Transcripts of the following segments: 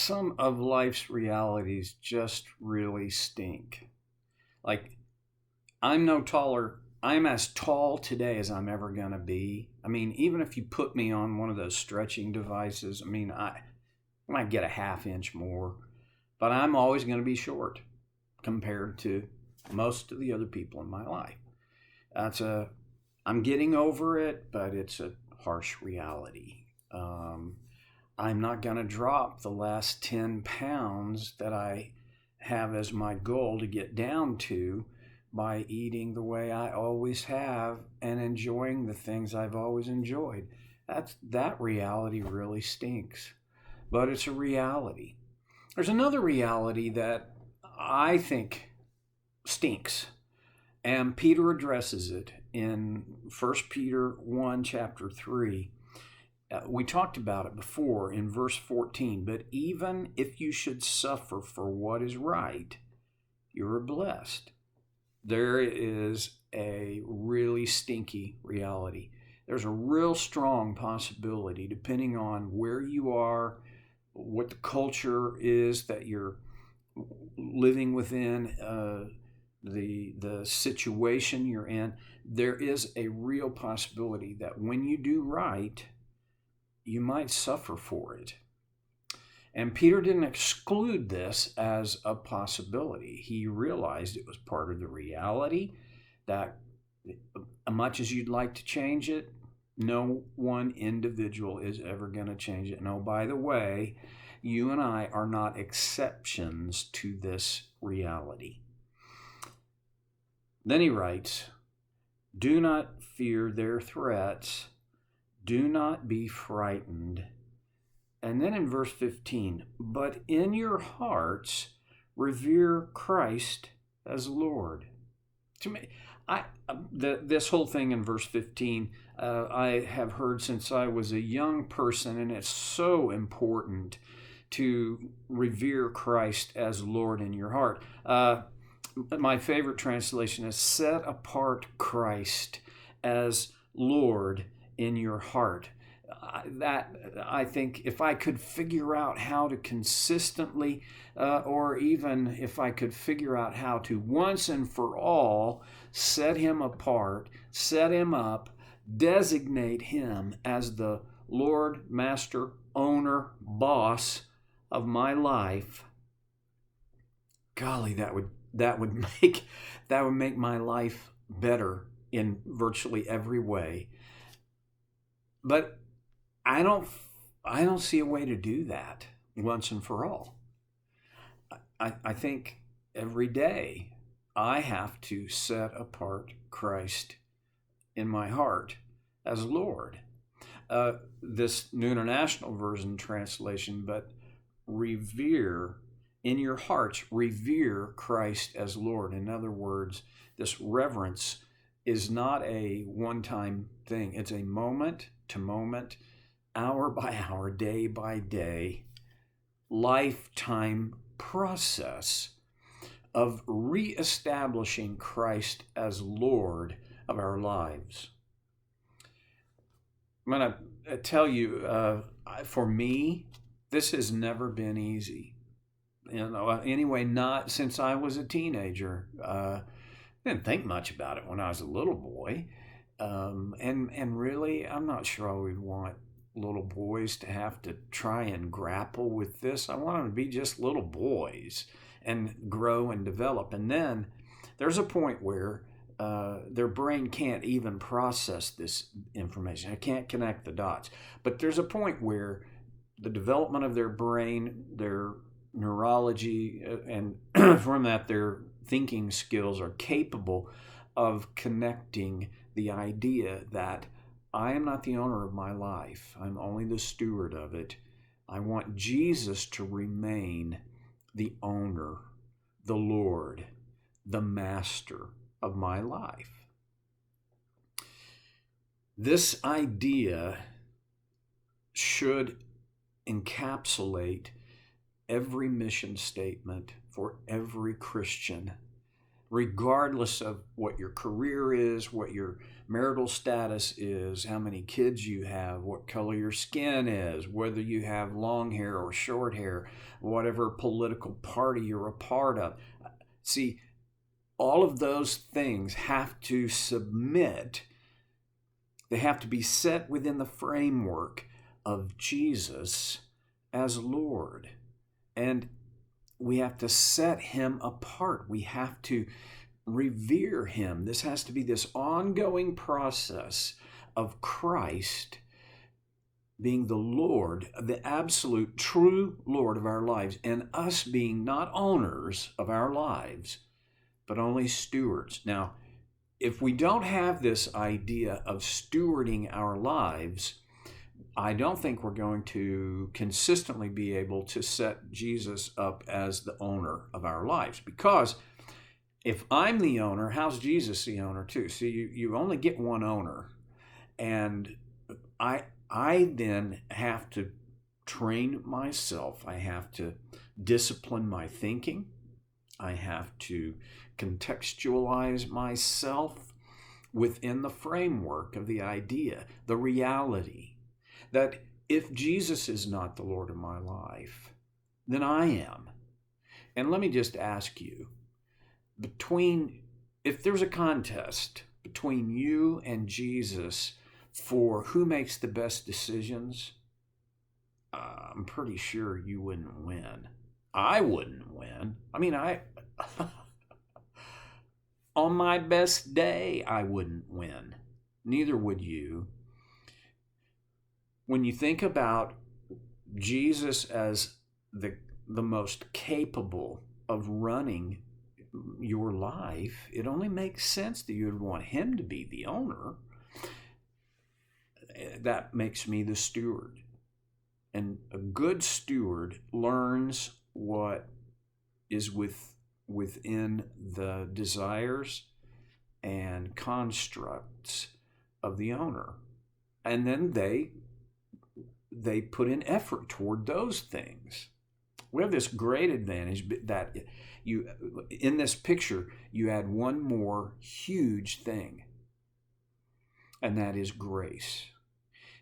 some of life's realities just really stink. Like, I'm as tall today as I'm ever going to be. I mean, even if you put me on one of those stretching devices, I mean, I might get a half inch more, but I'm always going to be short compared to most of the other people in my life. I'm getting over it, but it's a harsh reality. I'm not going to drop the last 10 pounds that I have as my goal to get down to by eating the way I always have and enjoying the things I've always enjoyed. That reality really stinks, but it's a reality. There's another reality that I think stinks, and Peter addresses it in 1 Peter 1, chapter 3. We talked about it before in verse 14, but even if you should suffer for what is right, you're blessed. There is a really stinky reality. There's a real strong possibility, depending on where you are, what the culture is that you're living within, the situation you're in, there is a real possibility that when you do right, you might suffer for it. And Peter didn't exclude this as a possibility. He realized it was part of the reality that much as you'd like to change it, no one individual is ever going to change it. And oh, by the way, you and I are not exceptions to this reality. Then he writes, do not fear their threats. Do not be frightened. And then in verse 15, but in your hearts revere Christ as Lord. To me, this whole thing in verse 15, I have heard since I was a young person, and it's so important to revere Christ as Lord in your heart. My favorite translation is set apart Christ as Lord in your heart. That, I think, if I could figure out how to consistently, or even if I could figure out how to once and for all set him apart, set him up, designate him as the Lord, Master, Owner, Boss of my life, golly, that would make my life better in virtually every way. But I don't see a way to do that once and for all. I think every day I have to set apart Christ in my heart as Lord. This New International Version translation, but revere in your hearts, revere Christ as Lord. In other words, this reverence is not a one-time thing. It's a moment to moment, hour by hour, day by day, lifetime process of reestablishing Christ as Lord of our lives. I'm going to tell you, for me, this has never been easy. Anyway, not since I was a teenager. Didn't think much about it when I was a little boy. And really, I'm not sure I would want little boys to have to try and grapple with this. I want them to be just little boys and grow and develop. And then there's a point where their brain can't even process this information. It can't connect the dots. But there's a point where the development of their brain, their neurology, and from that, their thinking skills are capable of connecting the idea that I am not the owner of my life. I'm only the steward of it. I want Jesus to remain the owner, the Lord, the master of my life. This idea should encapsulate every mission statement for every Christian regardless of what your career is, what your marital status is, how many kids you have, what color your skin is, whether you have long hair or short hair, whatever political party you're a part of. See, all of those things have to submit. They have to be set within the framework of Jesus as Lord. And we have to set him apart. We have to revere him. This has to be this ongoing process of Christ being the Lord, the absolute true Lord of our lives, and us being not owners of our lives, but only stewards. Now, if we don't have this idea of stewarding our lives, I don't think we're going to consistently be able to set Jesus up as the owner of our lives. Because if I'm the owner, how's Jesus the owner too? See, you only get one owner. And I then have to train myself. I have to discipline my thinking. I have to contextualize myself within the framework of the idea, the reality, that if Jesus is not the Lord of my life, then I am. And let me just ask you, if there's a contest between you and Jesus for who makes the best decisions, I'm pretty sure you wouldn't win. I wouldn't win. I mean, on my best day, I wouldn't win. Neither would you. When you think about Jesus as the most capable of running your life, it only makes sense that you would want him to be the owner. That makes me the steward. And a good steward learns what is within the desires and constructs of the owner. And then they put in effort toward those things. We have this great advantage that in this picture, you add one more huge thing, and that is grace.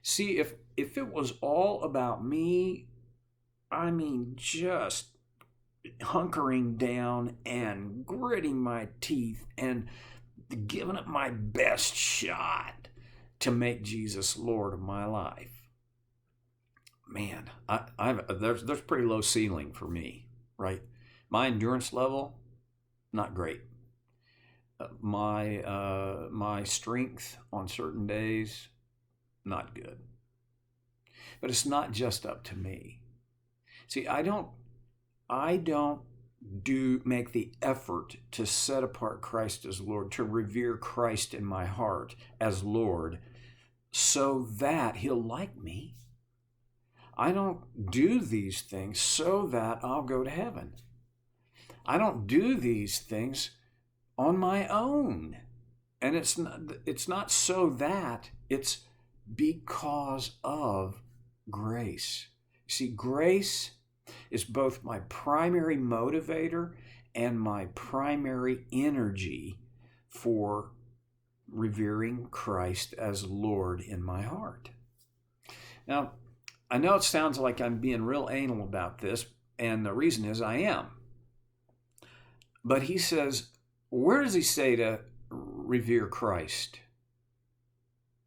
See, if it was all about me, I mean, just hunkering down and gritting my teeth and giving it my best shot to make Jesus Lord of my life, man, there's pretty low ceiling for me, right? My endurance level, not great. My strength on certain days, not good. But it's not just up to me. See, I don't make the effort to set apart Christ as Lord, to revere Christ in my heart as Lord, so that he'll like me. I don't do these things so that I'll go to heaven. I don't do these things on my own. And it's not so that, it's because of grace. See, grace is both my primary motivator and my primary energy for revering Christ as Lord in my heart. Now, I know it sounds like I'm being real anal about this, and the reason is I am. But he says, where does he say to revere Christ?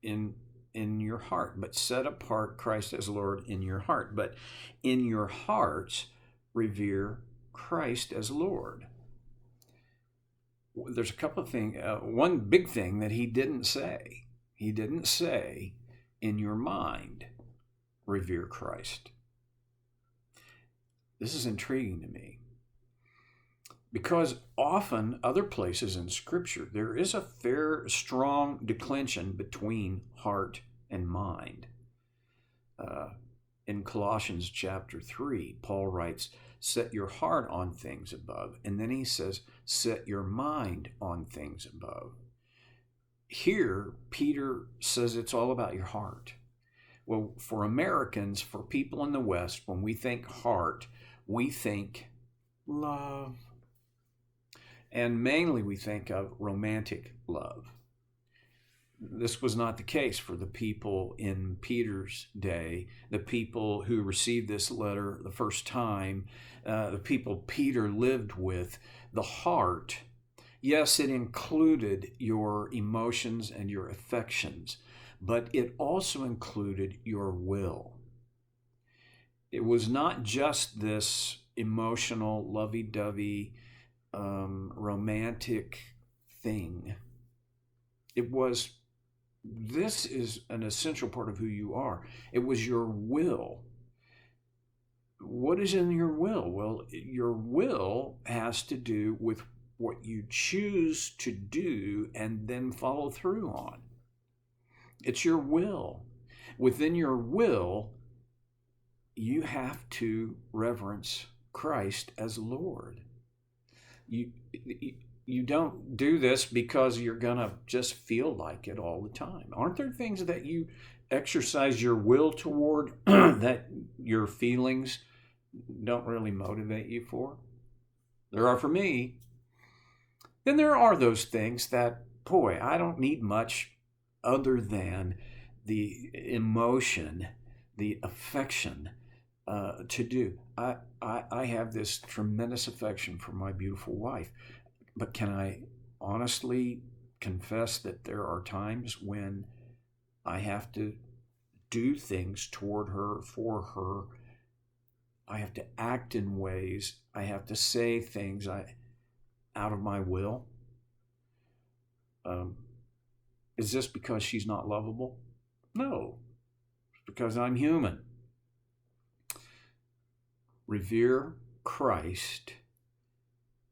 In your heart, but set apart Christ as Lord in your heart. But in your hearts, revere Christ as Lord. There's a couple of things. One big thing that he didn't say. He didn't say, in your mind, revere Christ. This is intriguing to me, because often other places in Scripture, there is a strong declension between heart and mind. In Colossians chapter 3, Paul writes, set your heart on things above. And then he says, set your mind on things above. Here, Peter says it's all about your heart. Well, for Americans, for people in the West, when we think heart, we think love. And mainly we think of romantic love. This was not the case for the people in Peter's day, the people who received this letter the first time, the people Peter lived with. The heart, yes, it included your emotions and your affections, but it also included your will. It was not just this emotional, lovey-dovey, romantic thing. This is an essential part of who you are. It was your will. What is in your will? Well, your will has to do with what you choose to do and then follow through on. It's your will. Within your will, you have to reverence Christ as Lord. You don't do this because you're going to just feel like it all the time. Aren't there things that you exercise your will toward that your feelings don't really motivate you for? There are for me. Then there are those things that, boy, I don't need much other than the emotion, the affection to do. I have this tremendous affection for my beautiful wife. But can I honestly confess that there are times when I have to do things toward her, for her. I have to act in ways, I have to say things out of my will. Is this because she's not lovable? No, it's because I'm human. Revere Christ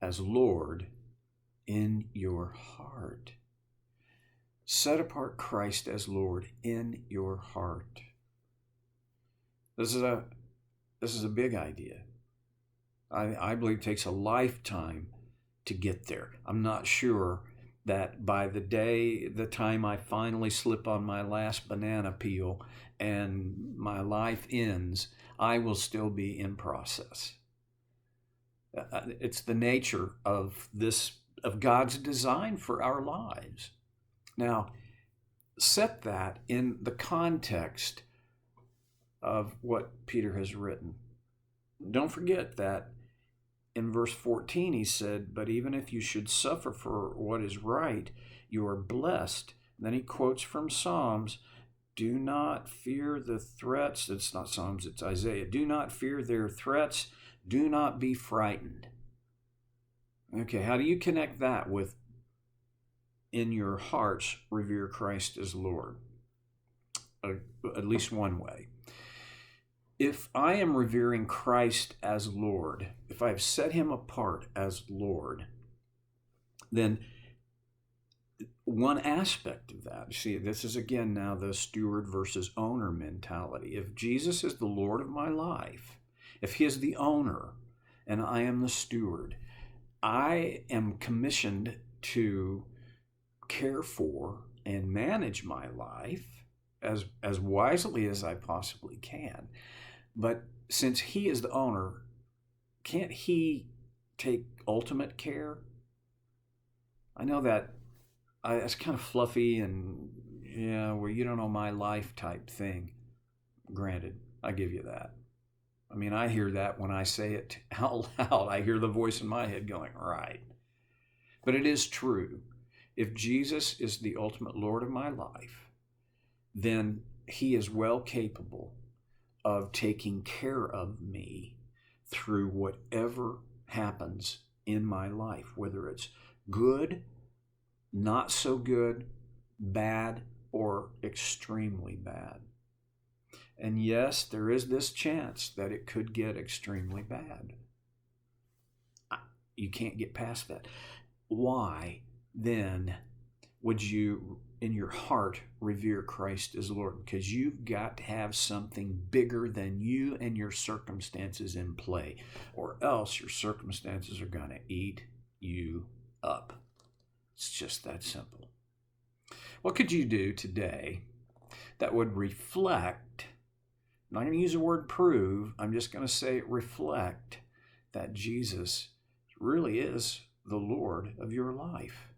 as Lord in your heart. Set apart Christ as Lord in your heart. This is a big idea. I believe it takes a lifetime to get there. I'm not sure that by the time I finally slip on my last banana peel and my life ends, I will still be in process. It's the nature of God's design for our lives. Now, set that in the context of what Peter has written. Don't forget that in verse 14 he said, "But even if you should suffer for what is right, you are blessed." And then he quotes from Psalms, "Do not fear the threats." It's not Psalms, it's Isaiah. "Do not fear their threats. Do not be frightened." Okay, how do you connect that with in your hearts, revere Christ as Lord? At least one way. If I am revering Christ as Lord, if I have set him apart as Lord, then one aspect of that, see, this is again now the steward versus owner mentality. If Jesus is the Lord of my life, if he is the owner and I am the steward, I am commissioned to care for and manage my life as wisely as I possibly can. But since he is the owner, can't he take ultimate care? I know that it's kind of fluffy and, where you don't know my life type thing. Granted, I give you that. I mean, I hear that when I say it out loud. I hear the voice in my head going, right. But it is true. If Jesus is the ultimate Lord of my life, then he is well capable of taking care of me through whatever happens in my life, whether it's good, not so good, bad, or extremely bad. And yes, there is this chance that it could get extremely bad. You can't get past that. Why then would you, in your heart, revere Christ as Lord? Because you've got to have something bigger than you and your circumstances in play, or else your circumstances are going to eat you up. It's just that simple. What could you do today that would reflect, I'm not going to use the word prove, I'm just going to say reflect that Jesus really is the Lord of your life?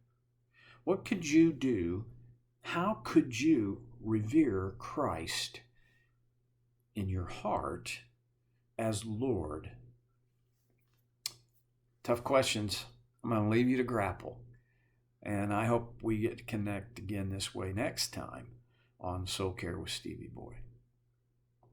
What could you do? How could you revere Christ in your heart as Lord? Tough questions. I'm going to leave you to grapple. And I hope we get to connect again this way next time on Soul Care with Stevie Boy.